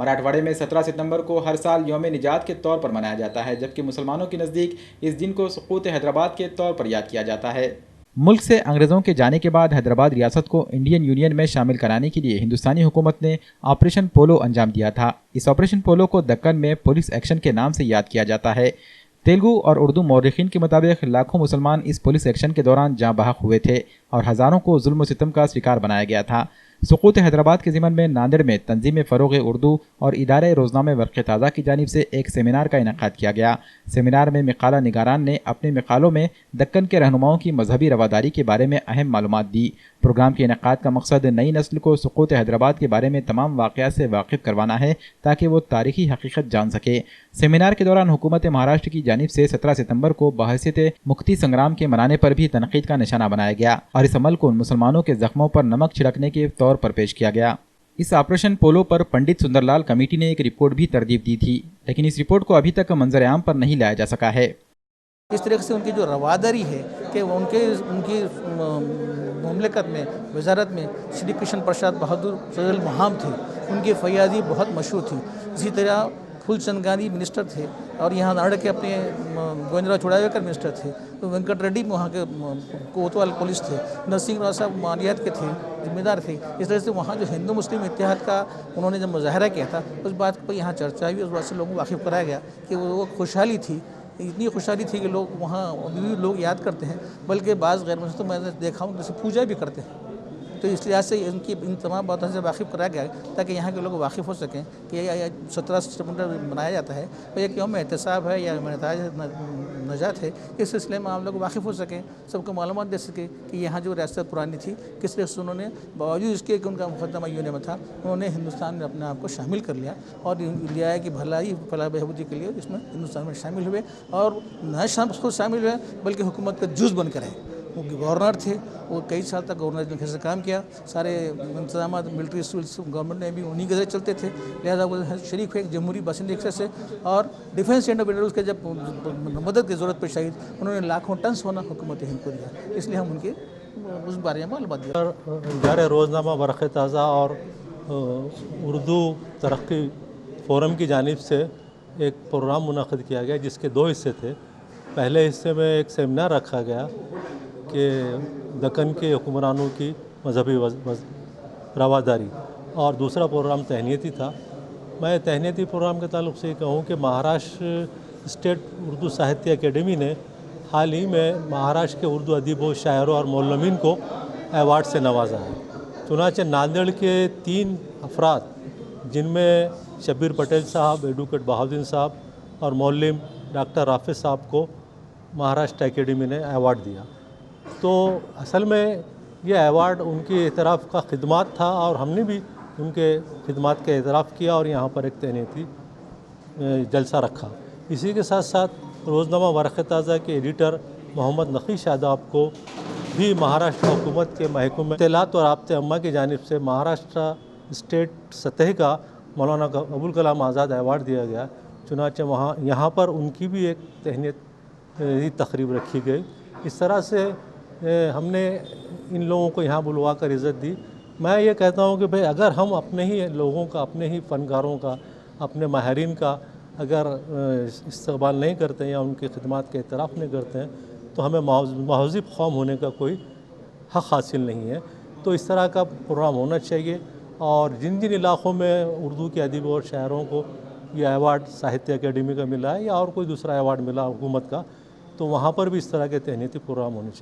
मराठवाड़े में 17 सितंबर को हर साल यौम निजात के तौर पर मनाया जाता है, जबकि मुसलमानों के नज़दीक इस दिन को सुकूत हैदराबाद के तौर पर याद किया जाता है। मुल्क से अंग्रेज़ों के जाने के बाद हैदराबाद रियासत को इंडियन यूनियन में शामिल कराने के लिए हिंदुस्तानी हुकूमत ने ऑपरेशन पोलो अंजाम दिया था। इस ऑपरेशन पोलो को दक्कन में पुलिस एक्शन के नाम से याद किया जाता है। तेलुगु और उर्दू मौरखीन के मुताबिक लाखों मुसलमान इस पुलिस एक्शन के दौरान जाँ बहक हुए थे और हज़ारों को जुल्म सितम का शिकार बनाया गया था। सुकूत हैदराबाद के ज़िमन में नांदेड़ में तंजीम फ़रोग़ उर्दू और इदारे रोज़नामे वर्क़ ताज़ा की जानिब से एक सेमिनार का इनेकाद किया गया। सेमिनार में मिकाला निगारान ने अपने मिकालों में दक्कन के रहनुमाओं की मजहबी रवादारी के बारे में अहम मालूमात दी। प्रोग्राम के इनेकाद का मकसद नई नस्ल को सुकूत हैदराबाद के बारे में तमाम वाक़यात से वाकिफ़ करवाना है ताकि वो तारीख़ी हकीकत जान सके। सेमिनार के दौरान हुकूमत महाराष्ट्र की जानिब से 17 सितंबर को बहैसियत मुक्ति संग्राम के मनाने पर भी तनकीद का निशाना बनाया गया और इस अमल को मुसलमानों के जख्मों पर नमक छिड़कने के तौर पर पेश किया गया। इस ऑपरेशन पोलो पर पंडित सुंदरलाल कमेटी ने एक रिपोर्ट भी तरतीब दी थी, लेकिन इस रिपोर्ट को अभी तक मंजर आम पर नहीं लाया जा सका है। इस तरह से उनकी जो रवादारी है कि उनकी मुमलिकत में वजारत में श्री कृष्ण प्रसाद बहादुर सदल महाम थे, उनकी फैयादी बहुत मशहूर थी। इसी तरह फूलचंद गांधी मिनिस्टर थे और यहाँ नाड़ के अपने गोविंदराव चौड़ावेकर मिनिस्टर थे। तो वेंकट रेड्डी वहाँ के कोतवाल पुलिस थे। नरसिंह राव साहब मालियात के थे, जिम्मेदार थे। इस तरह से वहाँ जो हिंदू मुस्लिम इत्तेहाद का उन्होंने जब मुजाहरा किया था, उस बात पर यहाँ चर्चा हुई, उस बात से लोगों को वाकिफ़ कराया गया कि वो खुशहाली थी, इतनी खुशहाली थी कि लोग वहाँ अभी भी लोग याद करते हैं, बल्कि बाज़ गैर मुस्लिम तो मैंने देखा हूँ जैसे पूजा भी करते हैं। तो इस लिहाज से इन तमाम बातों से वाकिफ़ कराया गया ताकि यहाँ के लोग वाकिफ़ हो सकें कि 17 सितंबर मनाया जाता है और यह यौम एहतसाब है या नजात है। इस सिलसिले में आप लोग वाकिफ़ हो सकें, सबको मालूमात दे सकें कि यहाँ जो रियासत पुरानी थी किस तरह से उन्होंने बावजूद इसके कि उनका मुकदमा यूनियन में था, उन्होंने हिंदुस्तान में अपने आप को शामिल कर लिया और लिया है कि भलाई फलाह बहबूदी के लिए इसमें हिंदुस्तान में शामिल हुए और न खुद शामिल हुए बल्कि हुकूमत का जुज़ बन कर रहे। वो गवर्नर थे, वो कई साल तक गवर्नर से काम किया। सारे इंतजाम मिलिट्री स्कूल्स गवर्नमेंट में भी उन्हीं के जरिए चलते थे, लिहाजा वो शरीक हुए जमहूरी बासिंदे से। और डिफेंस एंड उसके जब मदद की ज़रूरत पेश आई, उन्होंने लाखों टन सोना हुकूमत हिंद को दिया। इसलिए हम उनके उस बारे में मालूमात दिया। इदारे रोज़नामा वर्क़ ताज़ा और उर्दू तरक्की फ़ोरम की जानिब से एक प्रोग्राम मुनक़िद किया गया जिसके 2 हिस्से थे। पहले हिस्से में एक सेमिनार रखा गया कि दक्कन के हुक्मरानों की मजहबी रवादारी, और दूसरा प्रोग्राम तहनीती था। मैं तहनीती प्रोग्राम के ताल्लुक़ से कहूँ कि महाराष्ट्र स्टेट उर्दू साहित्य अकेडमी ने हाल ही में महाराष्ट्र के उर्दू अदीबों, शायरों और मौलवीन को अवार्ड से नवाजा है। चुनांचे नांदेड़ के 3 अफराद जिनमें शब्बीर पटेल साहब, एडवोकेट बहाउद्दीन साहब और मौलम डॉक्टर राफिज़ साहब को महाराष्ट्र अकेडमी ने अवार्ड दिया। तो असल में यह अवार्ड उनकी एतराफ़ का खिदमत था और हमने भी उनके खिदमत का एतराफ़ किया और यहाँ पर एक तहनीती जलसा रखा। इसी के साथ साथ रोज़नामा वर्क़ ताज़ा के एडिटर मोहम्मद नक़ी शादाब को भी महाराष्ट्र हुकूमत के महकमे में इत्तलात और राब्ते अम्मा की जानिब से महाराष्ट्र स्टेट सतह का मौलाना अबुल कलाम आज़ाद अवार्ड दिया गया। चुनांचे यहाँ पर उनकी भी एक तहनीती तकरीब रखी गई। इस तरह से हमने इन लोगों को यहाँ बुलवा कर इज़्ज़त दी। मैं ये कहता हूँ कि भाई अगर हम अपने ही लोगों का, अपने ही फ़नकारों का, अपने माहिरीन का अगर इस्तक़बाल नहीं करते हैं या उनकी खिदमत के एतराफ़ नहीं करते हैं तो हमें महज़िब कौम होने का कोई हक़ हासिल नहीं है। तो इस तरह का प्रोग्राम होना चाहिए और जिन जिन इलाक़ों में उर्दू के अदीबों और शायरों को यह अवार्ड साहित्य अकेडमी का मिला है या और कोई दूसरा अवार्ड मिला हुकूमत का, तो वहाँ पर भी इस तरह के तहनीती प्रोग्राम होने चाहिए।